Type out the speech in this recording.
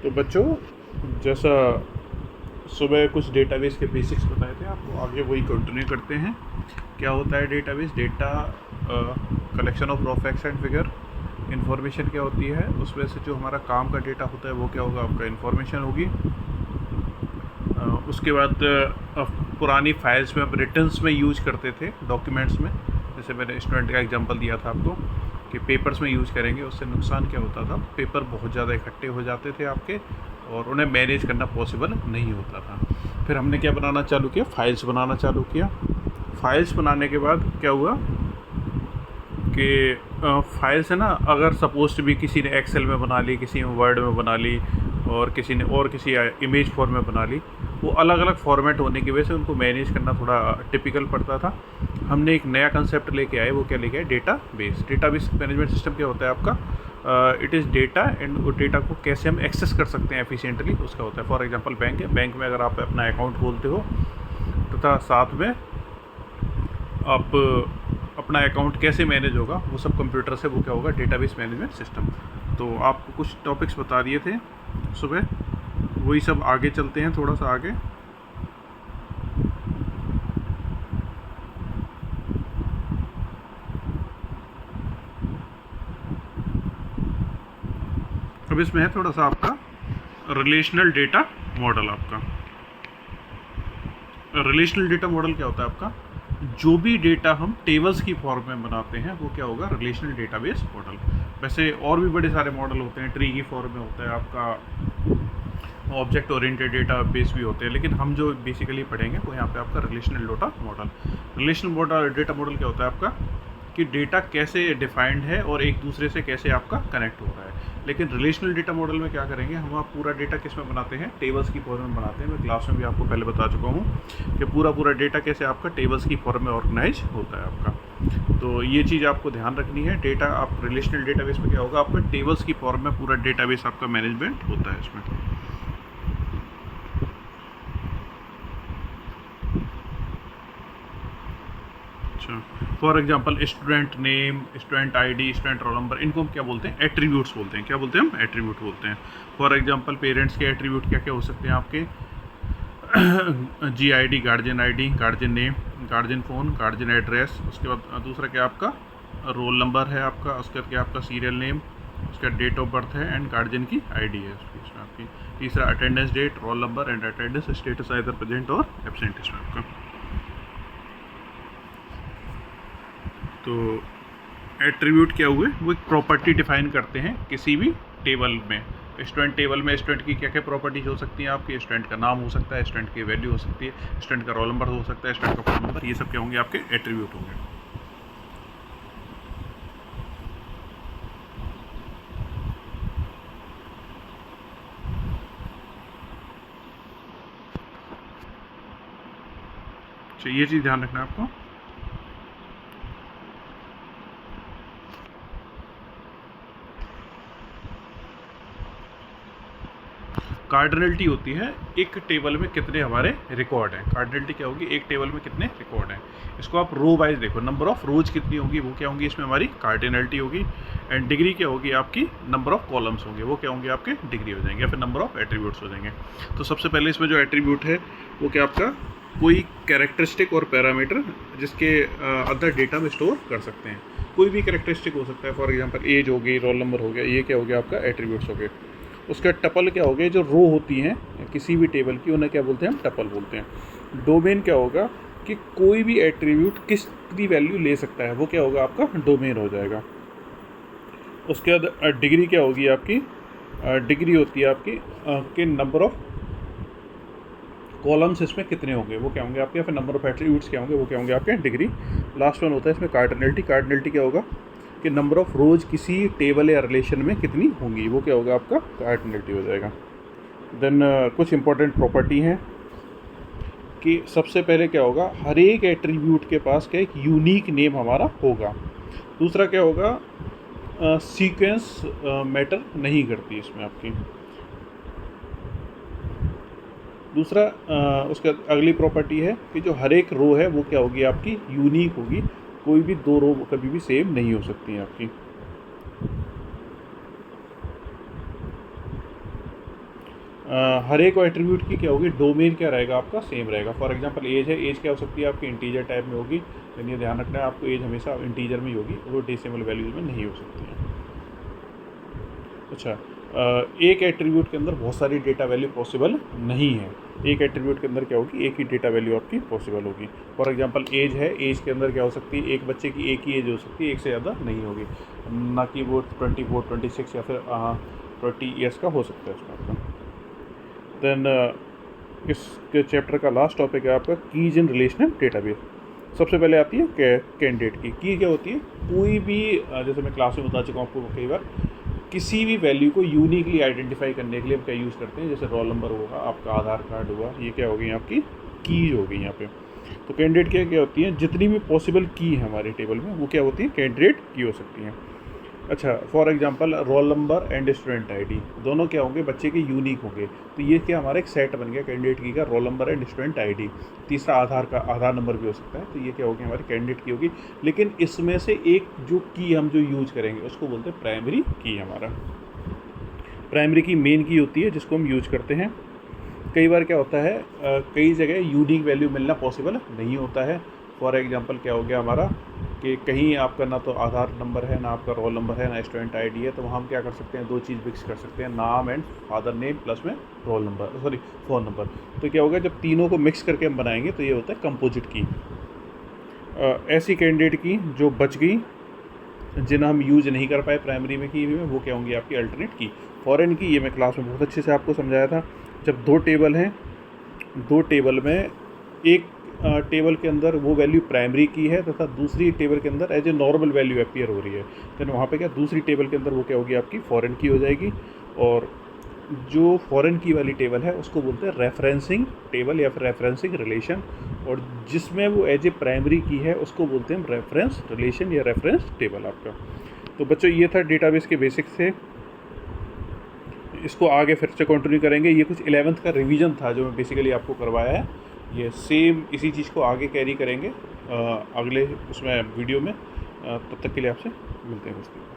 तो बच्चों, जैसा सुबह कुछ डेटाबेस के बेसिक्स बताए थे आपको, आगे वही कंटिन्यू करते हैं। क्या होता है database? Data collection of raw facts and figure. Information क्या होती है? उसमें से जो हमारा काम का डेटा होता है वो क्या होगा? आपका इन्फॉर्मेशन होगी। उसके बाद पुरानी फाइल्स में, अब रिटर्न्स में यूज करते थे, डॉक्यूमेंट्स में। जैसे मैंने स्टूडेंट का एग्जांपल दिया था आपको कि पेपर्स में यूज़ करेंगे, उससे नुकसान क्या होता था? पेपर बहुत ज़्यादा इकट्ठे हो जाते थे आपके, और उन्हें मैनेज करना पॉसिबल नहीं होता था। फिर हमने क्या बनाना चालू किया? फाइल्स बनाना चालू किया। फाइल्स बनाने के बाद क्या हुआ कि फाइल्स है ना, अगर सपोज भी किसी ने एक्सेल में बना ली, किसी ने वर्ड में बना ली, और किसी ने और किसी इमेज फॉर्म में बना ली, वो अलग अलग फॉर्मेट होने की वजह से उनको मैनेज करना थोड़ा टिपिकल पड़ता था। हमने एक नया कंसेप्ट लेके आए, वो क्या लेके आए? डेटाबेस। डेटाबेस मैनेजमेंट सिस्टम क्या होता है आपका? इट इज़ डेटा, एंड वो डेटा को कैसे हम एक्सेस कर सकते हैं एफिशिएंटली, उसका होता है। फॉर एग्जांपल बैंक है, बैंक में अगर आप अपना अकाउंट खोलते हो तथा साथ में आप अपना अकाउंट कैसे मैनेज होगा, वो सब कंप्यूटर से, वो क्या होगा? Database management system. तो आपको कुछ टॉपिक्स बता दिए थे सुबह, वही सब आगे चलते हैं थोड़ा सा आगे। अब इसमें है थोड़ा सा आपका रिलेशनल डेटा मॉडल। आपका रिलेशनल डेटा मॉडल क्या होता है? आपका जो भी डेटा हम टेबल्स की फॉर्म में बनाते हैं वो क्या होगा? Relational database model. वैसे और भी बड़े सारे मॉडल होते हैं, ट्री की फॉर्म में होता है आपका, ऑब्जेक्ट ओरिएंटेड डेटाबेस भी होते हैं, लेकिन हम जो बेसिकली पढ़ेंगे वो यहाँ पे आपका relational data model. Relational model data model क्या होता है आपका? कि डेटा कैसे डिफाइंड है और एक दूसरे से कैसे आपका कनेक्ट हो रहा है। लेकिन रिलेशनल डेटा मॉडल में क्या करेंगे हम? आप पूरा डेटा किस में बनाते हैं? टेबल्स की फॉर्म में बनाते हैं। मैं क्लास में भी आपको पहले बता चुका हूँ कि पूरा डेटा कैसे आपका टेबल्स की फॉर्म में ऑर्गेनाइज होता है आपका। तो ये चीज़ आपको ध्यान रखनी है। डेटा आप रिलेशनल डेटाबेस में क्या होगा? आपका टेबल्स की फॉर्म में पूरा डेटाबेस आपका मैनेजमेंट होता है इसमें। अच्छा, for example student name, student ID, student roll number, इनको हम क्या बोलते हैं? एट्रीब्यूट्स बोलते हैं। क्या बोलते हैं हम? एट्रीब्यूट बोलते हैं। फॉर एग्जांपल पेरेंट्स के एट्रीब्यूट क्या क्या हो सकते हैं आपके? GID, guardian ID, guardian name, guardian phone, guardian address. उसके बाद दूसरा क्या आपका? रोल नंबर है आपका। उसके बाद क्या आपका? सीरियल नेम, उसका डेट ऑफ बर्थ है, एंड गार्जियन की आईडी है इसमें आपकी। तीसरा attendance date, roll number and attendance status either present or absent इसमें आपका। तो एट्रीब्यूट क्या हुए? वो एक प्रॉपर्टी डिफाइन करते हैं किसी भी टेबल में। स्टूडेंट टेबल में स्टूडेंट की क्या क्या प्रॉपर्टीज हो सकती हैं आपकी? स्टूडेंट का नाम हो सकता है, स्टूडेंट की वैल्यू हो सकती है, स्टूडेंट का रोल नंबर हो सकता है, स्टूडेंट का फ़ोन नंबर। ये सब क्या होंगे? आपके एट्रीब्यूट होंगे। तो ये चीज़ ध्यान रखना है आपको। कार्डिनलिटी होती है एक टेबल में कितने हमारे रिकॉर्ड हैं। कार्डिनलिटी क्या होगी? एक टेबल में कितने रिकॉर्ड हैं। इसको आप रो वाइज देखो, नंबर ऑफ रोज कितनी होगी, वो क्या होंगी? इसमें हमारी कार्डिनलिटी होगी। एंड डिग्री क्या होगी आपकी? नंबर ऑफ कॉलम्स होंगे, वो क्या होंगे? आपके डिग्री हो जाएंगे, या फिर नंबर ऑफ एट्रीब्यूट्स हो जाएंगे। तो सबसे पहले इसमें जो एट्रीब्यूट है वो क्या आपका? कोई कैरेक्टरिस्टिक और पैरामीटर जिसके अदर डेटा में स्टोर कर सकते हैं। कोई भी कैरेक्टरिस्टिक हो सकता है। फॉर एग्जांपल एज हो गई, रोल नंबर हो गया, ये क्या हो गया? आपका एट्रीब्यूट्स हो गए। उसका टपल क्या हो गया? जो रो होती हैं किसी भी टेबल की, उन्हें क्या बोलते हैं? हम टपल बोलते हैं। डोमेन क्या होगा? कि कोई भी एट्रीब्यूट किसकी वैल्यू ले सकता है, वो क्या होगा? आपका डोमेन हो जाएगा। उसके बाद डिग्री क्या होगी आपकी? डिग्री होती है आपकी कि नंबर ऑफ कॉलम्स इसमें कितने होंगे, वो क्या होंगे आपके? या फिर नंबर ऑफ एट्रीब्यूट्स क्या होंगे, वो क्या होंगे आपके? डिग्री। लास्ट वन होता है इसमें कार्डिनलिटी। कार्डिनलिटी क्या होगा? कि नंबर ऑफ रोज किसी टेबल या रिलेशन में कितनी होंगी, वो क्या होगा? आपका कार्डिनलिटी हो जाएगा। देन कुछ इंपॉर्टेंट प्रॉपर्टी हैं कि सबसे पहले क्या होगा? हर एक एट्रीब्यूट के पास क्या एक यूनिक नेम हमारा होगा। दूसरा क्या होगा? सीक्वेंस मैटर नहीं करती इसमें आपकी। दूसरा उसके अगली प्रॉपर्टी है कि जो हर एक रो है वो क्या होगी? आपकी यूनिक होगी। कोई भी दो रो कभी भी सेम नहीं हो सकती हैं आपकी। हर एक एट्रीब्यूट की क्या होगी, डोमेन क्या रहेगा आपका, सेम रहेगा। फॉर एग्जांपल एज है, एज क्या हो सकती है आपकी, इंटीजर टाइप में होगी, लेकिन ये ध्यान रखना है आपको एज हमेशा इंटीजर में ही होगी, वो डेसिमल वैल्यूज में नहीं हो सकती है। अच्छा, एक एट्रीब्यूट के अंदर बहुत सारी डेटा वैल्यू पॉसिबल नहीं है। एक एट्रीब्यूट के अंदर क्या होगी, एक ही डेटा वैल्यू आपकी पॉसिबल होगी। फॉर एग्जांपल एज है, एज के अंदर क्या हो सकती है, एक बच्चे की एक ही एज हो सकती है, एक से ज़्यादा नहीं होगी, ना कि वो 24, 26 या फिर 20 ईयर्स का हो सकता है उसमें आपका। देन इस चैप्टर का लास्ट टॉपिक है आपका कीज इन रिलेशनल डेटाबेस। सबसे पहले आती है कैंडिडेट की क्या होती है, कोई भी जैसे मैं क्लास में बता चुका हूँ आपको कई बार, किसी भी वैल्यू को यूनिकली आइडेंटिफाई करने के लिए हम क्या यूज़ करते हैं, जैसे रोल नंबर होगा, आपका आधार कार्ड हुआ, ये क्या हो गई आपकी कीज हो गई यहाँ पे। तो कैंडिडेट क्या होती है, जितनी भी पॉसिबल की है हमारे टेबल में वो क्या होती है, कैंडिडेट की हो सकती हैं। अच्छा, for example role number and student ID दोनों क्या होंगे, बच्चे के यूनिक होंगे, तो ये क्या हमारा एक सेट बन गया कैंडिडेट की का, role number and student ID. तीसरा आधार नंबर भी हो सकता है, तो ये क्या होगी हमारी कैंडिडेट की होगी। लेकिन इसमें से एक जो की हम जो यूज़ करेंगे उसको बोलते हैं प्राइमरी की। हमारा प्राइमरी की मेन की होती है जिसको हम यूज करते हैं। कई बार क्या होता है, कई जगह यूनिक वैल्यू मिलना पॉसिबल नहीं होता है। फॉर एग्जांपल क्या हो गया हमारा कि कहीं आपका ना तो आधार नंबर है, ना आपका रोल नंबर है, ना स्टूडेंट आईडी है, तो वहाँ हम क्या कर सकते हैं, दो चीज़ मिक्स कर सकते हैं, नाम एंड फादर नेम प्लस में roll number, sorry phone number. तो क्या होगा, जब तीनों को मिक्स करके हम बनाएंगे तो ये होता है कंपोजिट की। ऐसी कैंडिडेट की जो बच गई, जिन्हें हम यूज़ नहीं कर पाए प्राइमरी में की में, वो क्या होंगी आपकी अल्टरनेट की। फॉरेन की ये मैं क्लास में बहुत अच्छे से आपको समझाया था। जब दो टेबल हैं, दो टेबल में एक टेबल के अंदर वो वैल्यू प्राइमरी की है तथा दूसरी टेबल के अंदर as a normal value appear हो रही है, तो वहाँ पे क्या दूसरी टेबल के अंदर वो क्या होगी आपकी फॉरेन की हो जाएगी। और जो फॉरेन की वाली टेबल है उसको बोलते हैं रेफरेंसिंग टेबल या फिर रेफरेंसिंग रिलेशन, और जिसमें वो एज ए प्राइमरी की है उसको बोलते हैं रेफरेंस रिलेशन या रेफरेंस टेबल आपका। तो बच्चों ये था डेटाबेस के बेसिक्स से, इसको आगे फिर से कंटिन्यू करेंगे। ये कुछ 11th का रिवीजन था जो मैं बेसिकली आपको करवाया है, ये सेम इसी चीज़ को आगे कैरी करेंगे अगले उसमें वीडियो में। तब तक के लिए आपसे मिलते हैं दोस्तों।